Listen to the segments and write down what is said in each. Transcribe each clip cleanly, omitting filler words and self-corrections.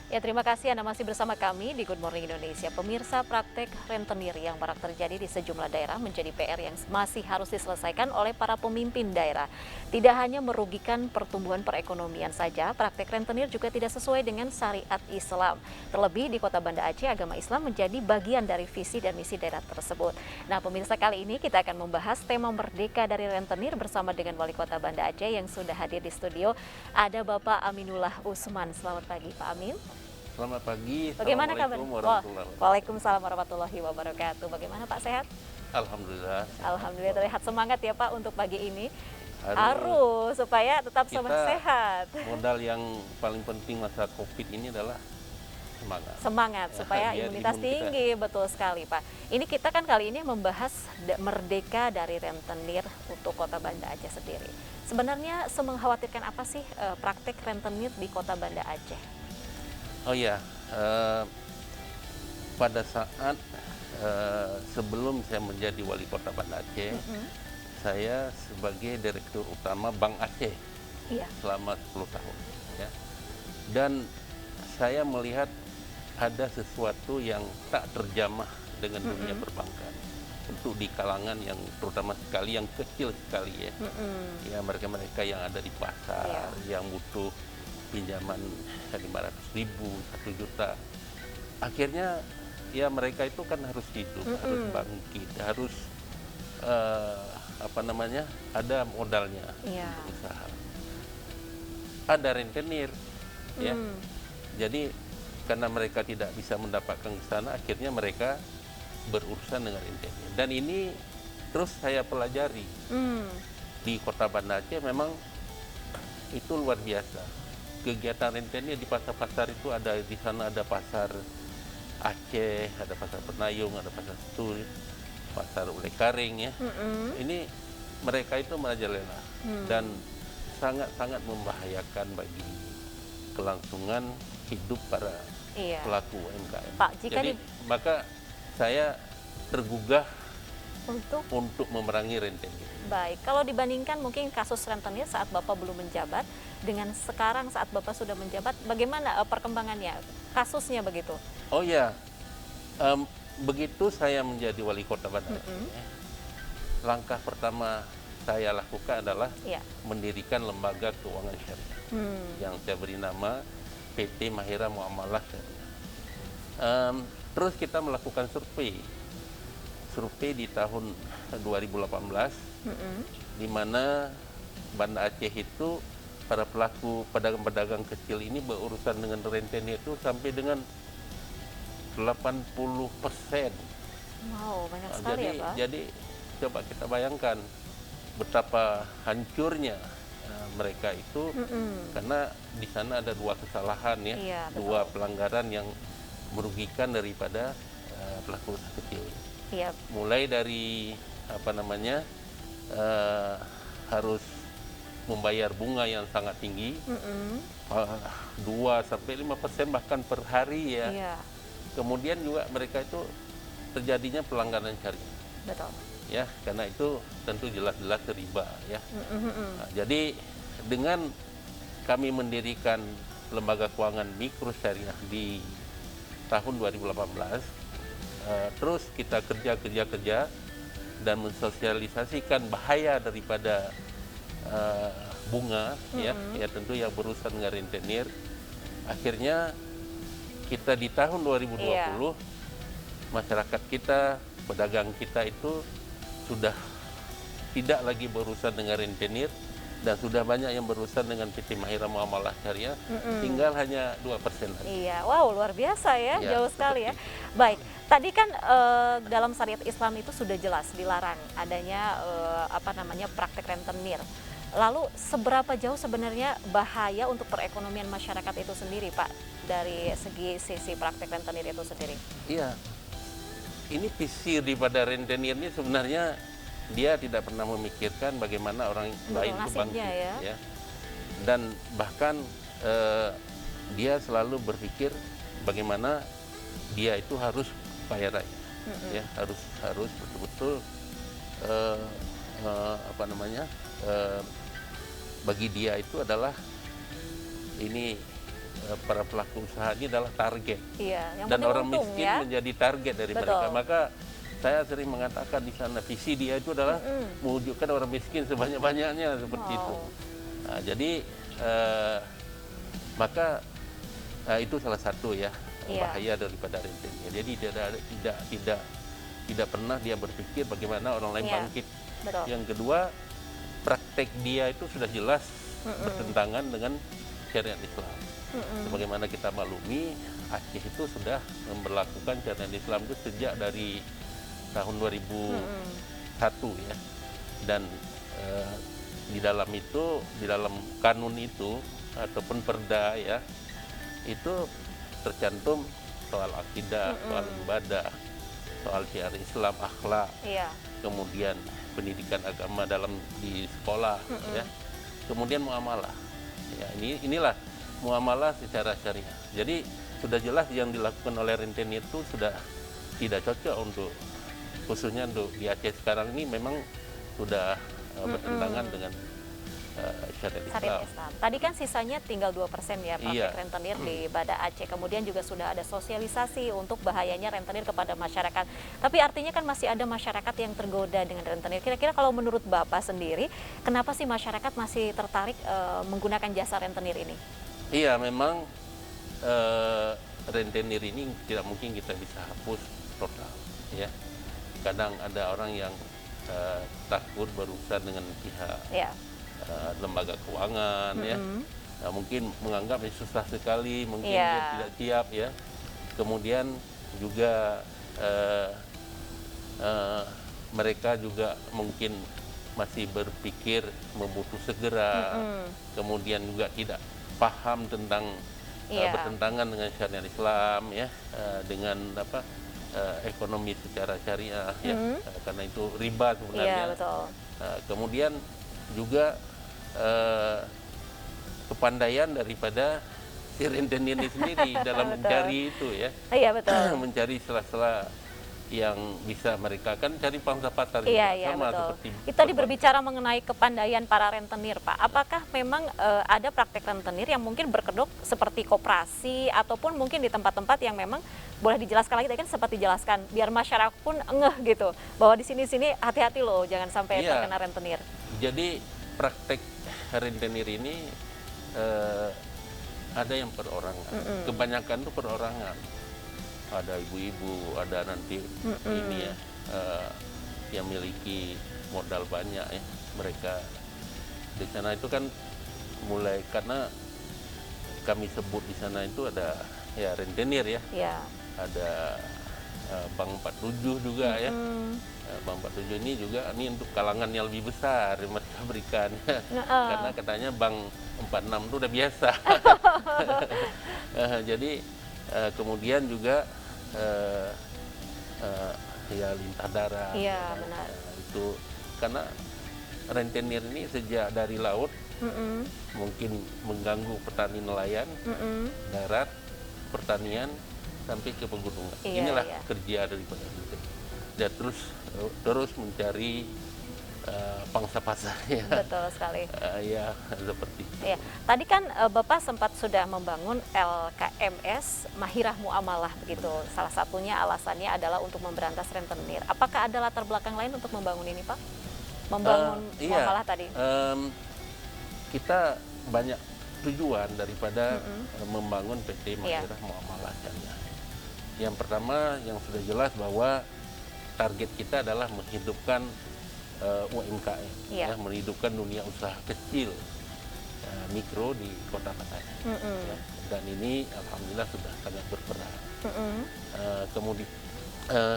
Ya, terima kasih Anda masih bersama kami di Good Morning Indonesia. Pemirsa, praktek rentenir yang marak terjadi di sejumlah daerah menjadi PR yang masih harus diselesaikan oleh para pemimpin daerah. Tidak hanya merugikan pertumbuhan perekonomian saja, praktek rentenir juga tidak sesuai dengan syariat Islam. Terlebih di Kota Banda Aceh, agama Islam menjadi bagian dari visi dan misi daerah tersebut. Nah, pemirsa, kali ini kita akan membahas tema merdeka dari rentenir bersama dengan Wali Kota Banda Aceh yang sudah hadir di studio. Ada Bapak Aminullah Usman. Selamat pagi, Pak Amin. Selamat pagi, Bagaimana kabar? Assalamualaikum warahmatullahi wabarakatuh. Waalaikumsalam warahmatullahi wabarakatuh. Bagaimana Pak, sehat? Alhamdulillah. Alhamdulillah, terlihat semangat ya Pak untuk pagi ini. Harus Harus, supaya tetap kita sehat. modal yang paling penting masa COVID ini adalah semangat. Semangat, supaya Biar imunitas imun kita. tinggi, betul sekali Pak. Ini kita kan kali ini membahas merdeka dari rentenir untuk Kota Banda Aceh sendiri. Sebenarnya semengkhawatirkan apa sih praktek rentenir di Kota Banda Aceh? Oh ya, pada saat sebelum saya menjadi wali kota Banda Aceh, saya sebagai direktur utama Bank Aceh Iya. selama 10 tahun. Ya. Dan saya melihat ada sesuatu yang tak terjamah dengan dunia perbankan untuk di kalangan yang terutama sekali yang kecil sekali ya. Ya, mereka-mereka yang ada di pasar, yang butuh pinjaman 500.000, 1 juta. Akhirnya ya mereka itu kan harus hidup, harus bangkit, harus ada modalnya untuk usaha. Ada rentenir ya. Jadi karena mereka tidak bisa mendapatkan ke sana, akhirnya mereka berurusan dengan rentenir. Dan ini terus saya pelajari. Di Kota Banda Aceh memang itu luar biasa. Kegiatan rentenir di pasar-pasar itu ada, di sana ada pasar Aceh, ada pasar Penayung, ada pasar Setui, pasar Ulekaring ya. Ini mereka itu merajalela dan sangat-sangat membahayakan bagi kelangsungan hidup para pelaku UMKM. Pak, jika Jadi maka saya tergugah untuk memerangi rentenir. Baik, kalau dibandingkan mungkin kasus rentenir saat Bapak belum menjabat dengan sekarang saat Bapak sudah menjabat, bagaimana perkembangannya? Kasusnya begitu? Oh ya, begitu saya menjadi wali kota Banda Aceh, langkah pertama saya lakukan adalah mendirikan lembaga keuangan syariah yang saya beri nama PT Mahira Muamalah Syariah. Terus kita melakukan survei di tahun 2018, di mana Banda Aceh itu para pelaku pedagang-pedagang kecil ini berurusan dengan rentenir itu sampai dengan 80%. Wow, banyak sekali ya Pak. Jadi coba kita bayangkan betapa hancurnya mereka itu, karena di sana ada 2 kesalahan ya, Iya, 2 pelanggaran yang merugikan daripada pelaku usaha kecil. Iya. Mulai dari harus membayar bunga yang sangat tinggi, 2-5% bahkan per hari ya. Iya. Kemudian juga mereka itu terjadinya pelanggaran syariah. Betul. Ya, karena itu tentu jelas-jelas riba ya. Nah, jadi dengan kami mendirikan lembaga keuangan mikro syariah di tahun 2018, terus kita kerja dan mensosialisasikan bahaya daripada bunga ya tentu yang berurusan dengan rentenir. Akhirnya kita di tahun 2020 masyarakat kita, pedagang kita itu sudah tidak lagi berurusan dengan rentenir dan sudah banyak yang berurusan dengan PT Mahira Muamalah Syariah, tinggal hanya 2% lagi. Iya, wow, luar biasa ya, jauh sekali ya. Baik, tadi kan dalam syariat Islam itu sudah jelas dilarang adanya praktek rentenir. Lalu seberapa jauh sebenarnya bahaya untuk perekonomian masyarakat itu sendiri, Pak, dari sisi praktek rentenir itu sendiri? Iya, ini visi daripada rentenir ini sebenarnya dia tidak pernah memikirkan bagaimana orang lain itu bangkit ya. Dan bahkan dia selalu berpikir bagaimana dia itu harus bayar aja, ya harus betul-betul bagi dia itu adalah ini para pelaku usaha ini adalah target. Iya, yang Dan penting orang untung miskin ya. menjadi target dari Betul. mereka. Maka saya sering mengatakan di sana visi dia itu adalah mewujudkan orang miskin sebanyak-banyaknya seperti itu. Wow. Nah, jadi maka itu salah satu ya Iya. bahaya daripada rentenir. Jadi tidak pernah dia berpikir bagaimana orang lain Iya. bangkit. Betul. Yang kedua, praktek dia itu sudah jelas bertentangan dengan syariat Islam. Sebagaimana kita maklumi, Aceh itu sudah memberlakukan syariat Islam itu sejak dari tahun 2001 ya. Dan di dalam itu, di dalam kanun itu ataupun perda ya, itu tercantum soal akidah, soal ibadah, soal syiar Islam, akhlak, Iya. kemudian pendidikan agama di sekolah ya, kemudian muamalah ya, inilah muamalah secara syariah. Jadi sudah jelas yang dilakukan oleh rentenir itu sudah tidak cocok untuk, khususnya untuk di Aceh sekarang ini memang sudah bertentangan dengan syariat Syariat Islam. Islam. Tadi kan sisanya tinggal 2% ya praktek Iya. rentenir di Banda Aceh. Kemudian juga sudah ada sosialisasi untuk bahayanya rentenir kepada masyarakat. Tapi artinya kan masih ada masyarakat yang tergoda dengan rentenir. Kira-kira kalau menurut Bapak sendiri, kenapa sih masyarakat masih tertarik menggunakan jasa rentenir ini? Iya, memang rentenir ini tidak mungkin kita bisa hapus total ya. Kadang ada orang yang takut berurusan dengan pihak Ya. lembaga keuangan ya. Nah, mungkin menganggap ini susah sekali, mungkin Iya. dia tidak siap ya. Kemudian juga mereka juga mungkin masih berpikir membutuh segera, kemudian juga tidak paham tentang Iya. bertentangan dengan syariat Islam ya, dengan ekonomi secara syariah ya, karena itu riba sebenarnya. Iya, betul. Kemudian juga kepandaian daripada si rentenir ini sendiri dalam Betul. mencari itu ya, Iya, betul. mencari sela-sela yang bisa mereka kan cari pangsa pasar juga, Iya, iya, sama betul. seperti Kita tadi berbicara mengenai kepandaian para rentenir, Pak. Apakah memang ada praktek rentenir yang mungkin berkedok seperti koperasi ataupun mungkin di tempat-tempat yang memang boleh dijelaskan lagi, tadi kan sempat dijelaskan, biar masyarakat pun ngeh gitu, bahwa di sini-sini hati-hati loh, jangan sampai Iya. terkena rentenir. Jadi praktek rentenir ini ada yang perorangan, kebanyakan itu perorangan. Ada ibu-ibu, ada nanti ini ya, yang miliki modal banyak ya. Mereka di sana itu kan mulai, karena kami sebut di sana itu ada ya rentenir ya, Ya. ada Bank 47 juga ya. Bank 47 ini juga ini untuk kalangan yang lebih besar mereka berikan karena katanya Bank 46 itu udah biasa. Jadi kemudian juga ya lintah darat. Iya, benar. Itu karena rentenir ini sejak dari laut mungkin mengganggu petani nelayan, darat, pertanian sampai ke pegunungan. Iya, Inilah iya. kerja daripada rentenir. Dia terus mencari pangsa pasarnya. Betul sekali. Ya seperti itu. Ya, tadi kan Bapak sempat sudah membangun LKMS Mahirah Muamalah begitu. Salah satunya alasannya adalah untuk memberantas rentenir. Apakah ada latar belakang lain untuk membangun ini, Pak? Membangun Iya. muamalah tadi. Kita banyak tujuan daripada membangun PT Iya. Mahirah Muamalah Syariah. Yang pertama yang sudah jelas bahwa target kita adalah menghidupkan UMKM, Iya. ya, menghidupkan dunia usaha kecil mikro di Kota Makassar. Ya. Dan ini alhamdulillah sudah sangat berperan.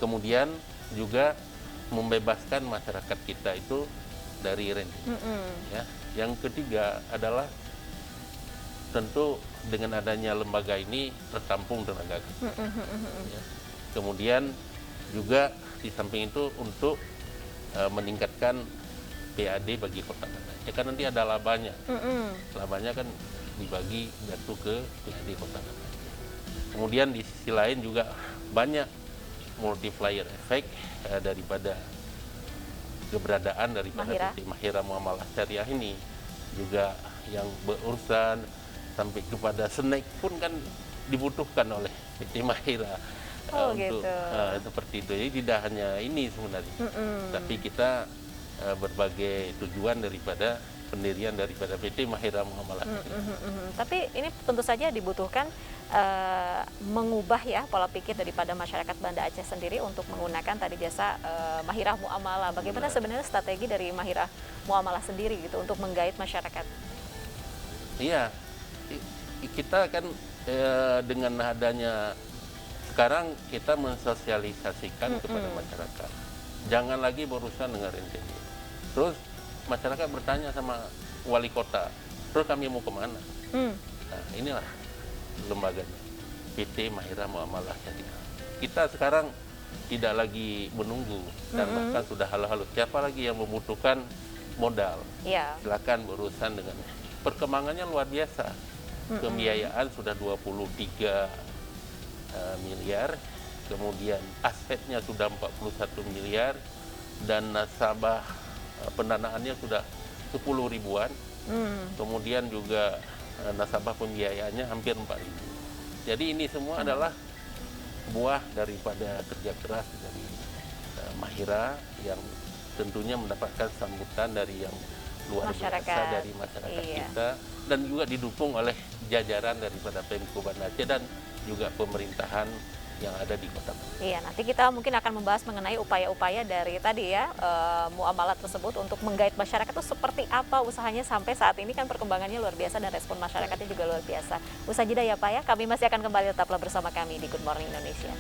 Kemudian juga membebaskan masyarakat kita itu dari rentenir. Ya. Yang ketiga adalah tentu dengan adanya lembaga ini tertampung tenaga kerja. Ya. Kemudian juga di samping itu untuk meningkatkan PAD bagi Kota Makassar. Ya kan nanti ada labanya. Labanya kan dibagi jatuh ke PAD Kota Makassar. Kemudian di sisi lain juga banyak multiplier effect daripada keberadaan daripada Mahirah. PT Mahirah Muamalah Syariah ini, juga yang berurusan sampai kepada snack pun kan dibutuhkan oleh PT Mahira untuk gitu. seperti itu. Jadi tidak hanya ini sebenarnya, tapi kita berbagai tujuan daripada pendirian daripada PT Mahira Muamalah. Tapi ini tentu saja dibutuhkan mengubah ya pola pikir daripada masyarakat Banda Aceh sendiri untuk menggunakan tadi jasa Mahira Muamalah. Bagaimana sebenarnya strategi dari Mahira Muamalah sendiri gitu untuk menggait masyarakat? Iya, kita kan dengan adanya sekarang kita mensosialisasikan kepada masyarakat, jangan lagi berurusan dengan rentenir. Terus masyarakat bertanya sama wali kota, terus kami mau kemana? Nah, inilah lembaganya, PT Mahira Muamalah. Jadi kita sekarang tidak lagi menunggu dan bahkan sudah halo-halo. Siapa lagi yang membutuhkan modal? Silakan berurusan dengan. Perkembangannya luar biasa. Pembiayaan sudah 23 miliar, kemudian asetnya sudah 41 miliar, dan nasabah pendanaannya sudah 10 ribuan, kemudian juga nasabah pembiayaannya hampir 4.000. Jadi ini semua adalah buah daripada kerja keras dari Mahira yang tentunya mendapatkan sambutan dari yang luar biasa dari masyarakat kita, dan juga didukung oleh jajaran daripada Pemko Banda Aceh dan juga pemerintahan yang ada di Kota Banda. Iya, nanti kita mungkin akan membahas mengenai upaya-upaya dari tadi ya muamalah tersebut untuk menggait masyarakat itu seperti apa usahanya sampai saat ini kan perkembangannya luar biasa dan respon masyarakatnya juga luar biasa. Usai jeda ya Pak ya, kami masih akan kembali, tetaplah bersama kami di Good Morning Indonesia.